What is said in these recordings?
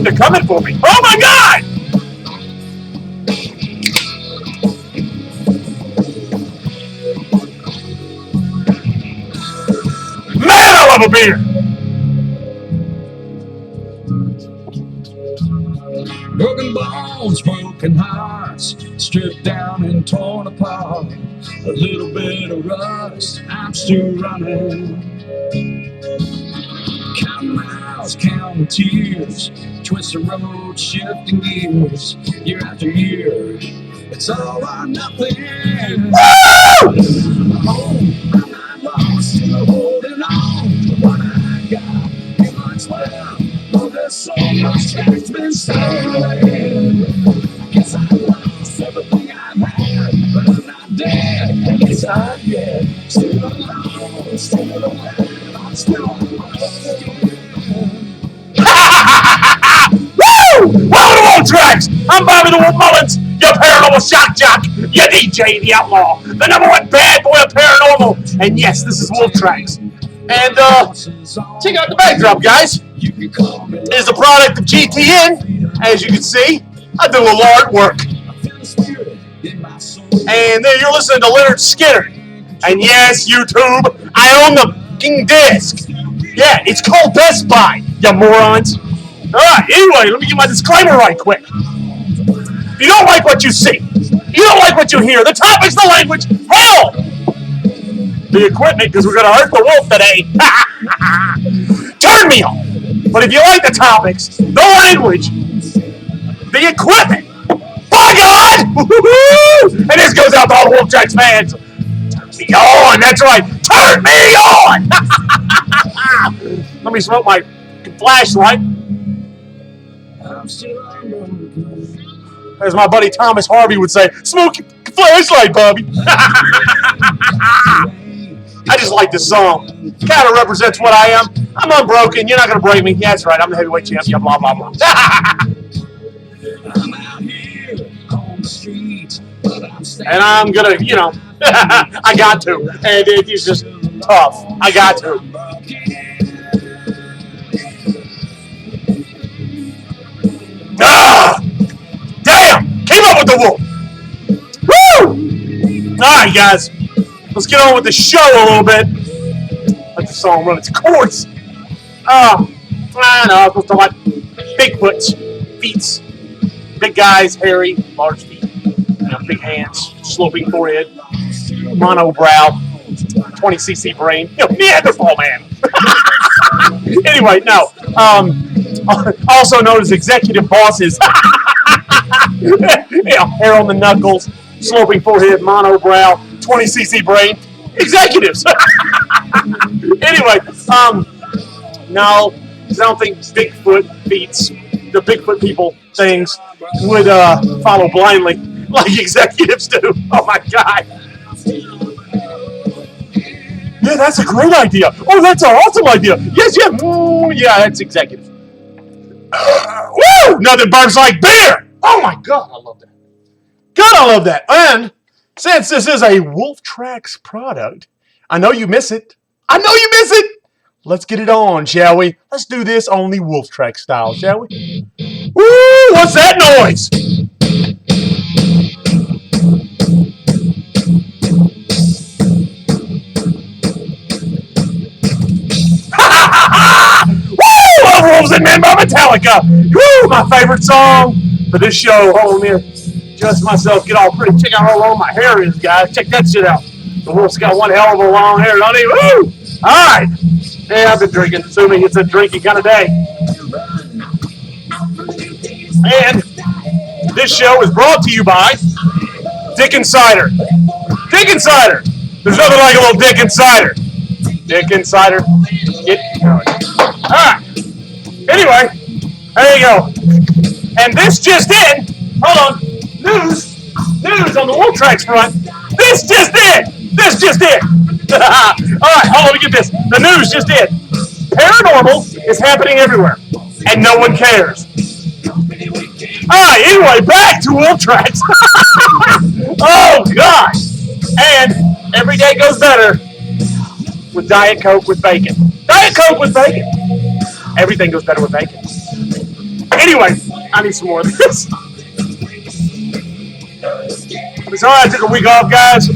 they're coming for me. Oh my God! Man, I love a beer! Broken bones, broken hearts, stripped down and torn apart. A little bit of rust, I'm still running. Counting miles, counting tears, twist the road, shifting gears, year after year. It's all or nothing. Home, I'm not lost, still holding on to what I got. Ain't much left, oh, there's so much that's been stolen. Guess I lost everything I've had, but I'm not dead. At least not yet. Still alone, still alive, I'm still on the road. Woo! Welcome to Wolf Tracks! I'm Bobby the Wolf Mullins, your paranormal shock jock, your DJ the Outlaw, the #1 bad boy of paranormal. And yes, this is Wolf Tracks. And check out the backdrop, guys. It is a product of GTN. As you can see, I do a little artwork. And then you're listening to Leonard Skinner. And yes, YouTube, I own the fucking disc. Yeah, it's called Best Buy, you morons. Alright, anyway, let me get my disclaimer right quick. If you don't like what you see, you don't like what you hear, the topics, the language, hell, the equipment, because we're going to hurt the wolf today. Turn me off. But if you like the topics, the language, the equipment, by God! And this goes out to all the Wolf Tracks fans. Turn me on, that's right. Turn me on! Let me smoke my flashlight. As my buddy Thomas Harvey would say, smoke your flashlight, Bobby. I just like this song. Kind of represents what I am. I'm unbroken. You're not going to break me. Yeah, that's right. I'm the heavyweight champion. Blah, blah, blah. And I'm going to, I got to. And it's just tough. I got to. Ah! Damn! Keep up with the wolf! Woo! Alright, guys. Let's get on with the show a little bit. Let the song run its course. I know, I'm supposed to talk about Bigfoot's feet. Big guys, hairy, large feet. Big hands, sloping forehead, monobrow, 20cc brain. Neanderthal man. Anyway, no. Also known as executive bosses. Hair on the knuckles, sloping forehead, monobrow, 20cc brain. Executives. Anyway, no, I don't think Bigfoot beats the Bigfoot people things would follow blindly like executives do. Oh my God. Yeah, that's a great idea. Oh, that's an awesome idea. Yes, yeah. Yeah, that's executives. Woo! Nothing burns like beer. Oh my God, I love that. God, I love that. And since this is a Wolf Tracks product, I know you miss it. I know you miss it. Let's get it on, shall we? Let's do this only Wolf Track style, shall we? Woo! What's that noise? Woo! Wolves and Men by Metallica. Woo! My favorite song for this show. Hold on here. Just myself. Get all pretty. Check out how long my hair is, guys. Check that shit out. The wolf's got one hell of a long hair, don't he? Woo! All right. Yeah, I've been drinking. Assuming it's a drinking kind of day. And this show is brought to you by Dick Insider. Dick Insider. There's nothing like a little Dick Insider. Dick Insider. Get going. All right. Anyway, there you go. And this just in. Hold on. News on the Wolf Tracks front. This just in. All right, hold on, let me get this. The news just in. Paranormal is happening everywhere, and no one cares. All right, anyway, back to Wolf Tracks. Oh, God. And every day goes better with Diet Coke with bacon. Diet Coke with bacon. Everything goes better with bacon. Anyway, I need some more of this. It's all right. I took a week off, guys.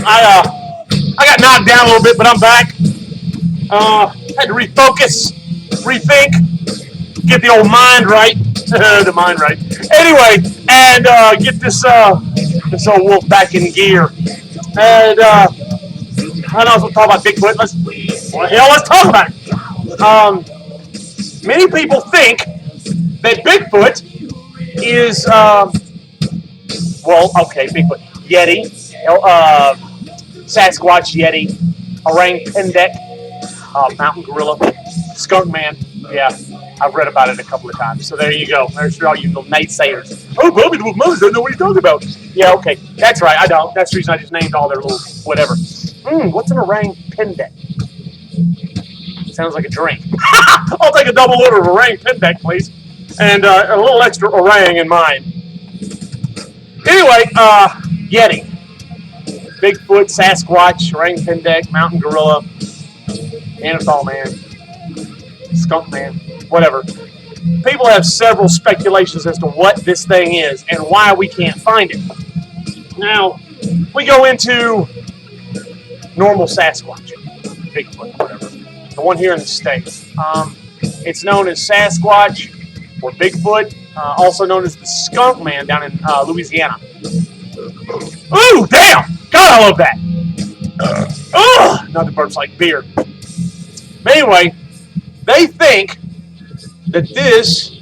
I got knocked down a little bit, but I'm back. Had to refocus, rethink, get the old mind right. The mind right. Anyway, and get this old wolf back in gear. And I know we'll talk about Bigfoot. Let's talk about it. Many people think that Bigfoot is Bigfoot, Yeti, Sasquatch, Yeti, orang pendek, mountain gorilla, skunk man. Yeah, I've read about it a couple of times. So there you go. There's all you little naysayers. Oh, Bobby the Wolf Moses don't know what he's talking about. Yeah, okay. That's right. I don't. That's the reason I just named all their little whatever. What's an orang pendek? Sounds like a drink. I'll take a double order of orang pendek, please. And a little extra orang in mine. Anyway, Yeti, Bigfoot, Sasquatch, orang pendek, mountain gorilla, Neanderthal man, skunk man, whatever. People have several speculations as to what this thing is and why we can't find it. Now, we go into normal Sasquatch, Bigfoot, whatever. The one here in the States. It's known as Sasquatch or Bigfoot, also known as the skunk man down in Louisiana. Ooh, damn! God, I love that. Not the burps like beer. But anyway, they think that this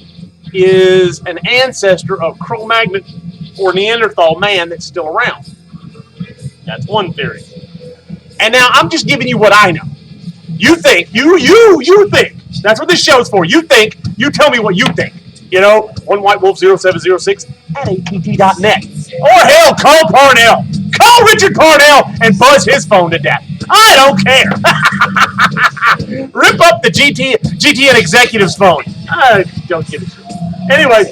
is an ancestor of Cro-Magnon or Neanderthal man that's still around. That's one theory. And now I'm just giving you what I know. You think, you think. That's what this show's for. You think, you tell me what you think. You know, onewhitewolf0706 at att.net. Or hell, call Parnell. Call Richard Parnell and buzz his phone to death. I don't care. Rip up the GTN executive's phone. I don't give a shit. Anyway.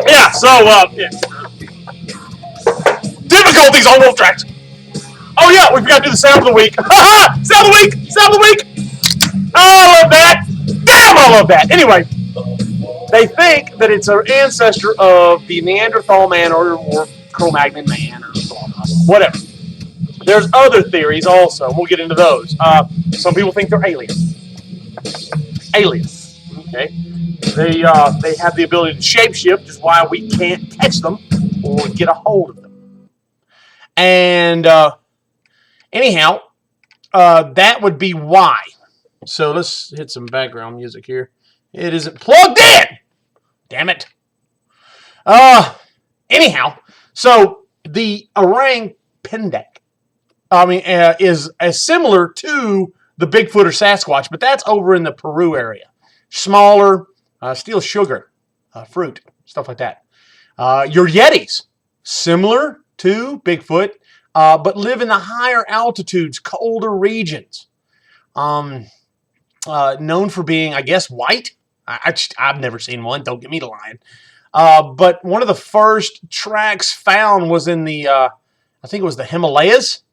Yeah, difficulties on Wolf Tracks. Oh yeah, we forgot to do the sound of the week. Sound of the week! Sound of the week! Oh, I love that! Damn, I love that! Anyway, they think that it's an ancestor of the Neanderthal man or Cro-Magnon man or blah, blah, blah, whatever. There's other theories also. We'll get into those. Some people think they're aliens. Aliens. Okay. They have the ability to shapeshift, which is why we can't catch them or get a hold of them. And anyhow, that would be why. So let's hit some background music here. It isn't plugged in. Damn it. Anyhow, so the orang pendek, is as similar to the Bigfoot or Sasquatch, but that's over in the Peru area. Smaller, steals sugar, fruit, stuff like that. Your Yetis, similar to Bigfoot, but live in the higher altitudes, colder regions. Known for being, I guess, white. I've never seen one. Don't get me to lying. But one of the first tracks found was in the, I think it was the Himalayas.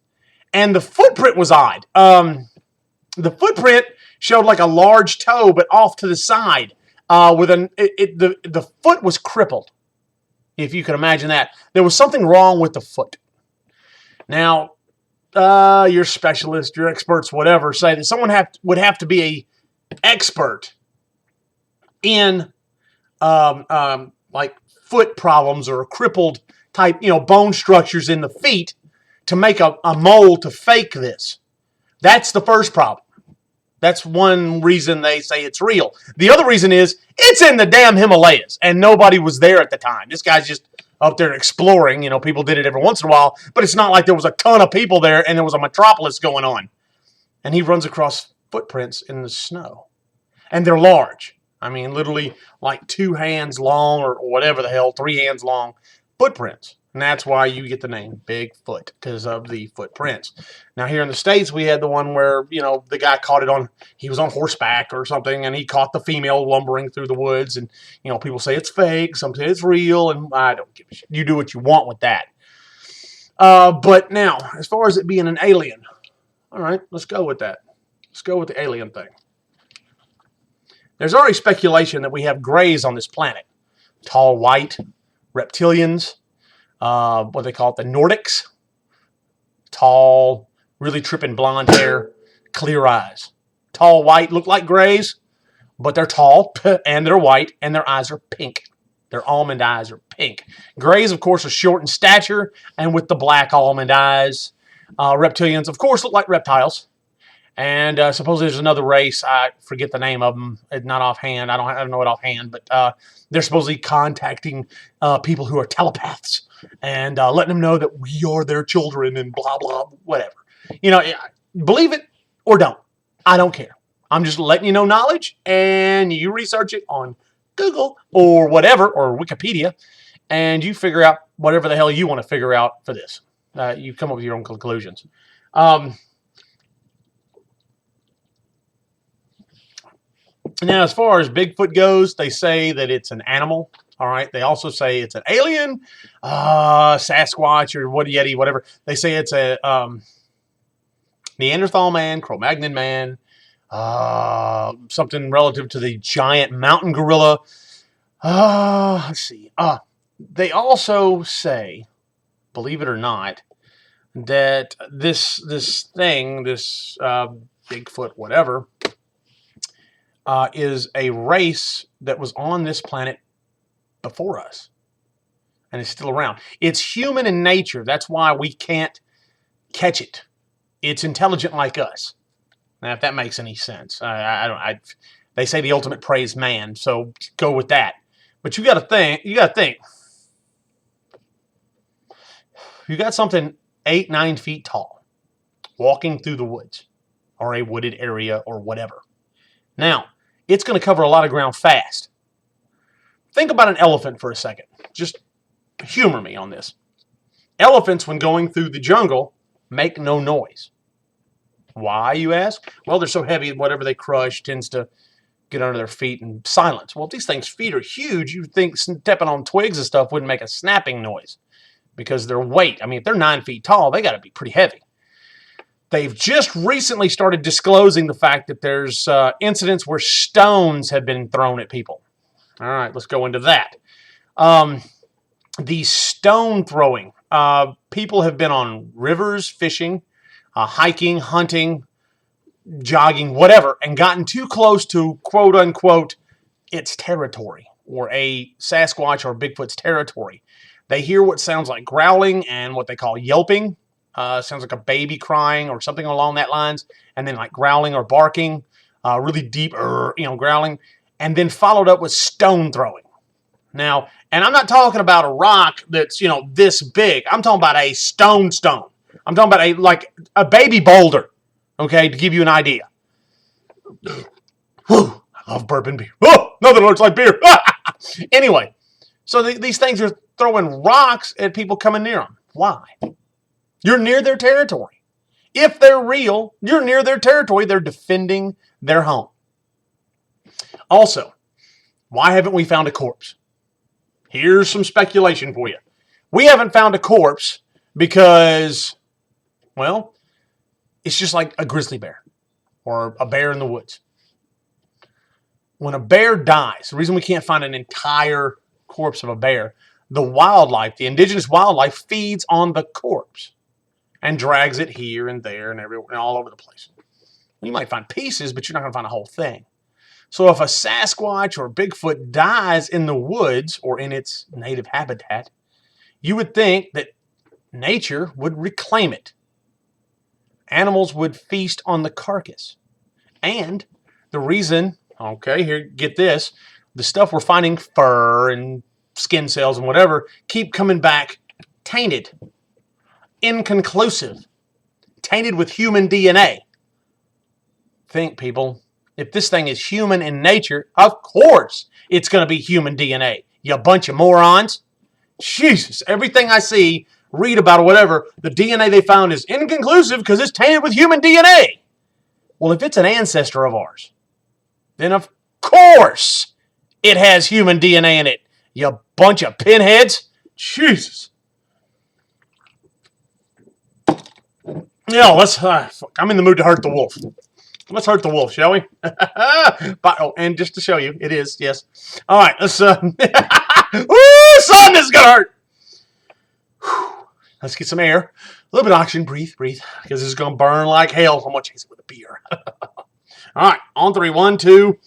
And the footprint was odd. The footprint showed like a large toe, but off to the side. The foot was crippled, if you can imagine that. There was something wrong with the foot. Now, your specialists, your experts, whatever, say that someone would have to be an expert in like foot problems or crippled type, bone structures in the feet to make a mold to fake this. That's the first problem. That's one reason they say it's real. The other reason is it's in the damn Himalayas and nobody was there at the time. This guy's just up there exploring. People did it every once in a while, but it's not like there was a ton of people there and there was a metropolis going on. And he runs across footprints in the snow. And they're large. I mean, literally like 2 hands long or whatever the hell, 3 hands long footprints. And that's why you get the name Bigfoot, because of the footprints. Now, here in the States, we had the one where, the guy caught it he was on horseback or something, and he caught the female lumbering through the woods. And, people say it's fake, some say it's real, and I don't give a shit. You do what you want with that. But now, as far as it being an alien, all right, let's go with that. Let's go with the alien thing. there's already speculation that we have grays on this planet. Tall white, reptilians, what they call it, the Nordics. Tall, really tripping blonde hair, clear eyes. Tall white, look like grays, but they're tall and they're white and their eyes are pink. Their almond eyes are pink. Grays, of course, are short in stature and with the black almond eyes. Reptilians, of course, look like reptiles. And supposedly there's another race. I forget the name of them. It's not offhand. I don't know it offhand. But they're supposedly contacting people who are telepaths and letting them know that we are their children and blah, blah, whatever. Believe it or don't. I don't care. I'm just letting you know knowledge, and you research it on Google or whatever, or Wikipedia, and you figure out whatever the hell you want to figure out for this. You come up with your own conclusions. Now, as far as Bigfoot goes, they say that it's an animal. All right. They also say it's an alien, Sasquatch, or Yeti, whatever. They say it's a Neanderthal man, Cro-Magnon man, something relative to the giant mountain gorilla. Let's see. They also say, believe it or not, that this Bigfoot, whatever, is a race that was on this planet before us and is still around. It's human in nature. That's why we can't catch it. It's intelligent like us. Now, if that makes any sense, they say the ultimate prey is man, so go with that. But you got to think. You got something 8-9 feet tall, walking through the woods, or a wooded area, or whatever. Now, it's going to cover a lot of ground fast. Think about an elephant for a second. Just humor me on this. Elephants, when going through the jungle, make no noise. Why, you ask? Well, they're so heavy, whatever they crush tends to get under their feet in silence. Well, if these things' feet are huge, you'd think stepping on twigs and stuff wouldn't make a snapping noise because their weight. I mean, if they're 9 feet tall, they got to be pretty heavy. They've just recently started disclosing the fact that there's incidents where stones have been thrown at people. All right, let's go into that. The stone throwing. People have been on rivers, fishing, hiking, hunting, jogging, whatever, and gotten too close to, quote unquote, its territory, or a Sasquatch or Bigfoot's territory. They hear what sounds like growling and what they call yelping. Sounds like a baby crying or something along that lines, and then like growling or barking, really deep, growling, and then followed up with stone throwing. Now, and I'm not talking about a rock that's, this big. I'm talking about a stone. I'm talking about a baby boulder, okay, to give you an idea. Whew, I love bourbon beer. Oh, nothing looks like beer. Anyway, so these things are throwing rocks at people coming near them. Why? You're near their territory. If they're real, you're near their territory. They're defending their home. Also, why haven't we found a corpse? Here's some speculation for you. We haven't found a corpse because, well, it's just like a grizzly bear or a bear in the woods. When a bear dies, the reason we can't find an entire corpse of a bear, the indigenous wildlife feeds on the corpse and drags it here and there and everywhere and all over the place. You might find pieces, but you're not going to find a whole thing. So if a Sasquatch or Bigfoot dies in the woods or in its native habitat, you would think that nature would reclaim it. Animals would feast on the carcass. And the reason, okay, here, get this, the stuff we're finding, fur and skin cells and whatever, keep coming back tainted, inconclusive, tainted with human DNA. Think, people. If this thing is human in nature, of course it's going to be human DNA. You bunch of morons. Jesus, everything I see, read about or whatever, the DNA they found is inconclusive because it's tainted with human DNA. Well, if it's an ancestor of ours, then of course it has human DNA in it. You bunch of pinheads. Jesus. I'm in the mood to hurt the wolf. Let's hurt the wolf, shall we? And just to show you, it is, yes. All right, let's, ooh, son, this is going to hurt. Whew. Let's get some air. A little bit of oxygen. Breathe, because this is going to burn like hell. I'm going to chase it with a beer. All right, on three. 1, 2,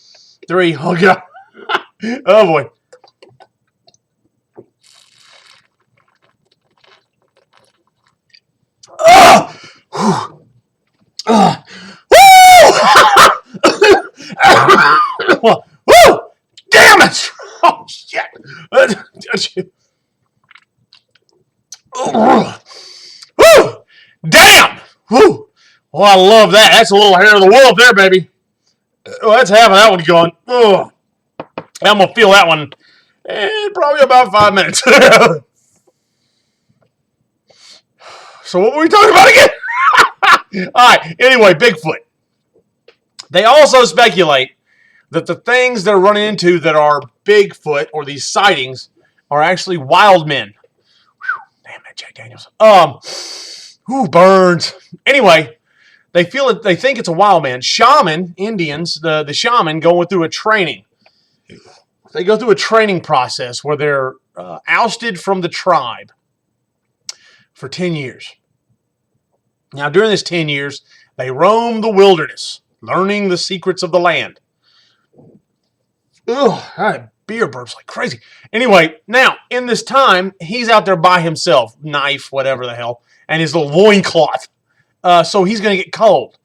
3. Oh, God. Oh, boy. Oh! Woo! Woo! Damn it! Oh, shit. Woo! Damn! Woo! Oh, I love that. That's a little hair of the wolf there, baby. Oh, that's half of that one gone. Oh, I'm going to feel that one in probably about 5 minutes. So what were we talking about again? All right. Anyway, Bigfoot. They also speculate that the things they're running into that are Bigfoot or these sightings are actually wild men. Whew, damn that Jack Daniels. Burns. Anyway, they think it's a wild man. Shaman, Indians, the shaman going through a training. They go through a training process where they're ousted from the tribe for 10 years. Now, during this 10 years, they roam the wilderness, learning the secrets of the land. Ugh, I had beer burps like crazy. Anyway, now, in this time, he's out there by himself, knife, whatever the hell, and his little loincloth. So he's going to get cold.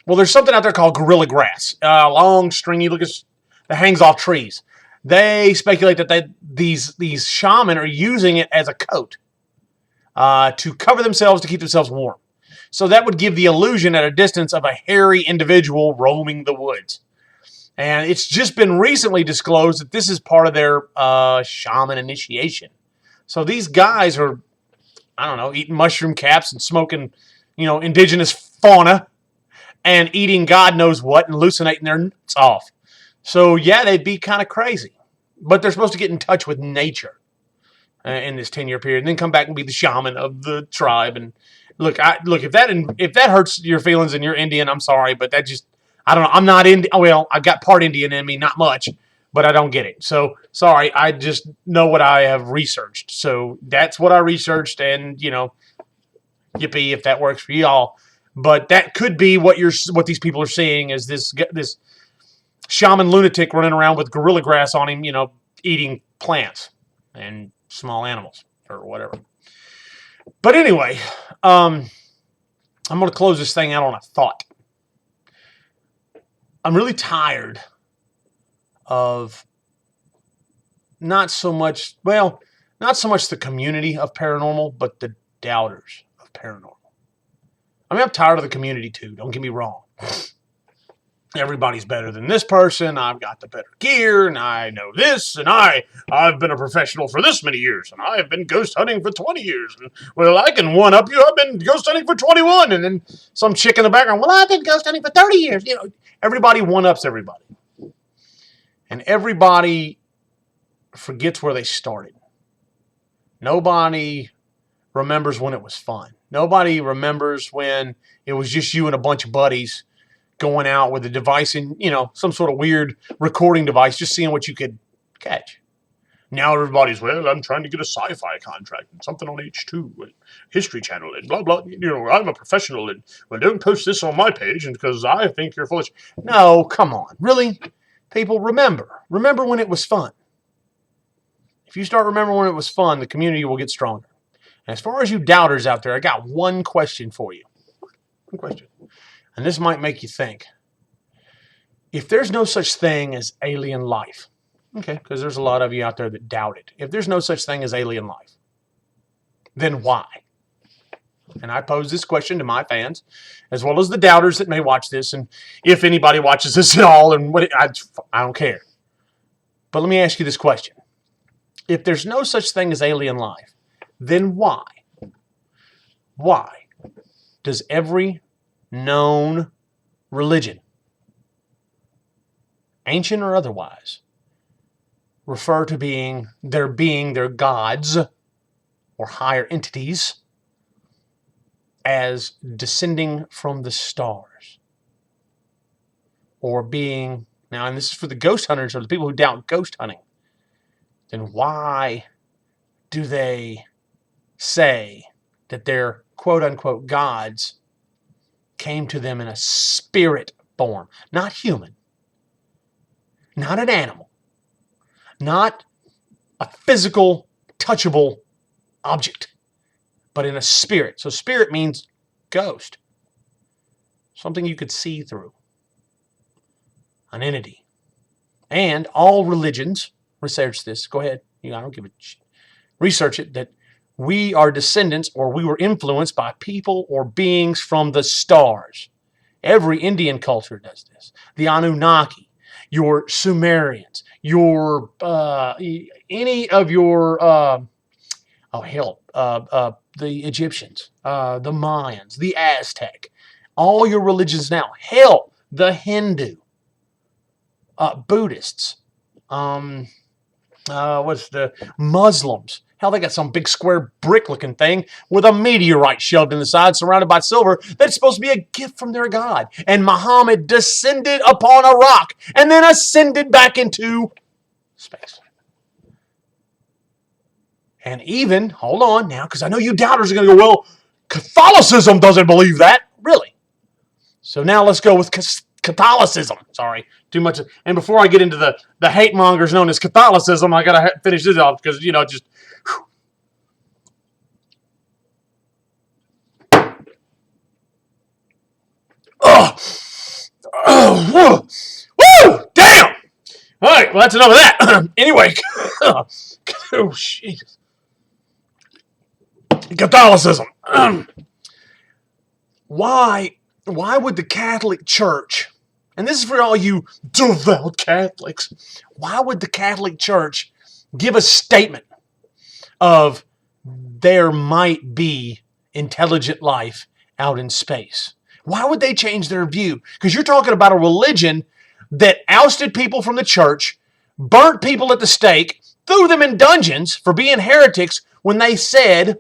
Well, there's something out there called gorilla grass, long, stringy, that hangs off trees. They speculate that these shaman are using it as a coat to cover themselves, to keep themselves warm. So that would give the illusion at a distance of a hairy individual roaming the woods. And it's just been recently disclosed that this is part of their shaman initiation. So these guys are, I don't know, eating mushroom caps and smoking, indigenous fauna and eating God knows what and hallucinating their nuts off. So, yeah, they'd be kind of crazy. But they're supposed to get in touch with nature in this 10-year period and then come back and be the shaman of the tribe. And look, if that hurts your feelings and you're Indian, I'm sorry, but that just, I don't know. I'm not Indian. Well, I've got part Indian in me, not much, but I don't get it. So, sorry, I just know what I have researched. So, that's what I researched, and, yippee if that works for y'all. But that could be what these people are seeing is this shaman lunatic running around with gorilla grass on him, eating plants and small animals or whatever. But anyway, I'm going to close this thing out on a thought. I'm really tired of not so much the community of paranormal, but the doubters of paranormal. I mean, I'm tired of the community too, don't get me wrong. Everybody's better than this person. I've got the better gear, and I know this, and I've been a professional for this many years, and I've been ghost hunting for 20 years. And, well, I can one-up you. I've been ghost hunting for 21. And then some chick in the background, well, I've been ghost hunting for 30 years. Everybody one-ups everybody. And everybody forgets where they started. Nobody remembers when it was fun. Nobody remembers when it was just you and a bunch of buddies going out with a device and, some sort of weird recording device, just seeing what you could catch. Now everybody's, well, I'm trying to get a sci-fi contract and something on H2 and History Channel and blah, blah. I'm a professional and, well, don't post this on my page because I think you're foolish. No, come on. Really? People, remember. Remember when it was fun. If you start remembering when it was fun, the community will get stronger. And as far as you doubters out there, I got one question for you. One question. And this might make you think. If there's no such thing as alien life, okay, because there's a lot of you out there that doubt it. If there's no such thing as alien life, then why? And I pose this question to my fans, as well as the doubters that may watch this, and if anybody watches this at all, and I don't care. But let me ask you this question. If there's no such thing as alien life, then why? Why does every known religion, ancient or otherwise, refer to their gods or higher entities as descending from the stars? or being, now, and this is for the ghost hunters or the people who doubt ghost hunting, then why do they say that their quote-unquote gods came to them in a spirit form? Not human, not an animal, not a physical, touchable object, but in a spirit. So spirit means ghost, something you could see through, an entity. And all religions, research this, go ahead, I don't give a shit, research it, that we are descendants or we were influenced by people or beings from the stars. Every Indian culture does this. The Anunnaki, your Sumerians, your any of your the Egyptians, the Mayans, the Aztec, all your religions now. Hell, the Hindu, Buddhists, what's the Muslims? Hell, they got some big square brick-looking thing with a meteorite shoved in the side, surrounded by silver. That's supposed to be a gift from their God. And Muhammad descended upon a rock and then ascended back into space. And even, hold on now, because I know you doubters are going to go, well, Catholicism doesn't believe that. Really? So now let's go with Catholicism. Sorry, too much. And before I get into the hate mongers known as Catholicism, I got to finish this off because, just... Oh, woo, damn. All right, well, that's enough of that. Anyway, oh, Jesus. Catholicism. Why would the Catholic Church, and this is for all you devout Catholics, why would the Catholic Church give a statement of there might be intelligent life out in space? Why would they change their view? Because you're talking about a religion that ousted people from the church, burnt people at the stake, threw them in dungeons for being heretics when they said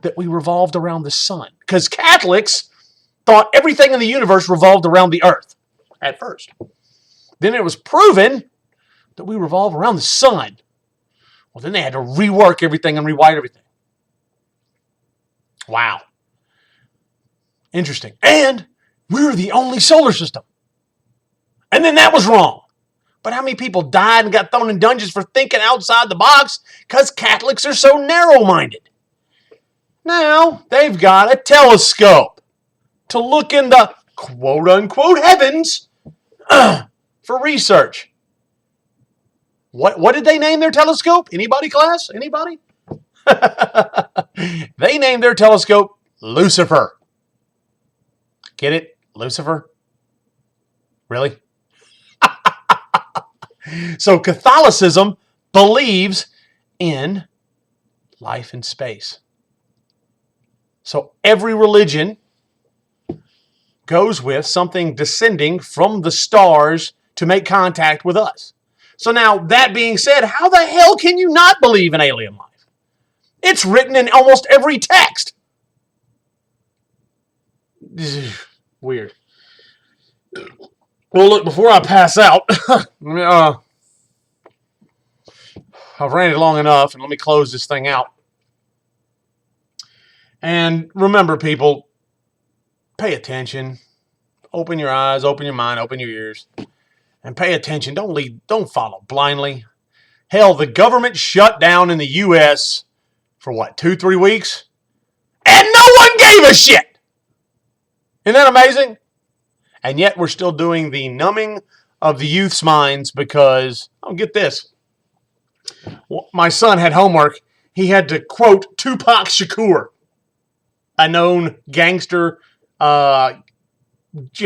that we revolved around the sun. Because Catholics thought everything in the universe revolved around the earth at first. Then it was proven that we revolve around the sun. Well, then they had to rework everything and rewrite everything. Wow. Interesting. And we're the only solar system. And then that was wrong. But how many people died and got thrown in dungeons for thinking outside the box? Because Catholics are so narrow-minded. Now, they've got a telescope to look in the quote-unquote heavens for research. What did they name their telescope? Anybody, class? Anybody? They named their telescope Lucifer. Get it? Lucifer? Really? So Catholicism believes in life in space. So every religion goes with something descending from the stars to make contact with us. So now, that being said, how the hell can you not believe in alien life? It's written in almost every text. Weird. Well, look, before I pass out, I've ranted long enough, and let me close this thing out. And remember, people, pay attention. Open your eyes, open your mind, open your ears, and pay attention. Don't follow blindly. Hell, the government shut down in the U.S. for what, 2-3 weeks? And no one gave a shit! Isn't that amazing? And yet we're still doing the numbing of the youth's minds because, get this. My son had homework. He had to quote Tupac Shakur, a known gangster,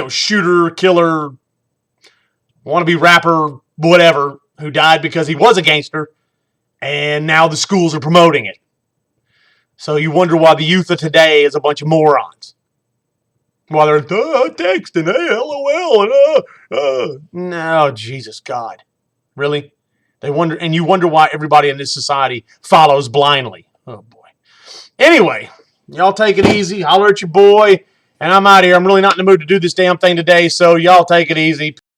shooter, killer, wannabe rapper, whatever, who died because he was a gangster, and now the schools are promoting it. So you wonder why the youth of today is a bunch of morons. While they're texting, hey, LOL, no, Jesus God. Really? They wonder, and you wonder why everybody in this society follows blindly. Oh, boy. Anyway, y'all take it easy. Holler at your boy. And I'm out of here. I'm really not in the mood to do this damn thing today, so y'all take it easy.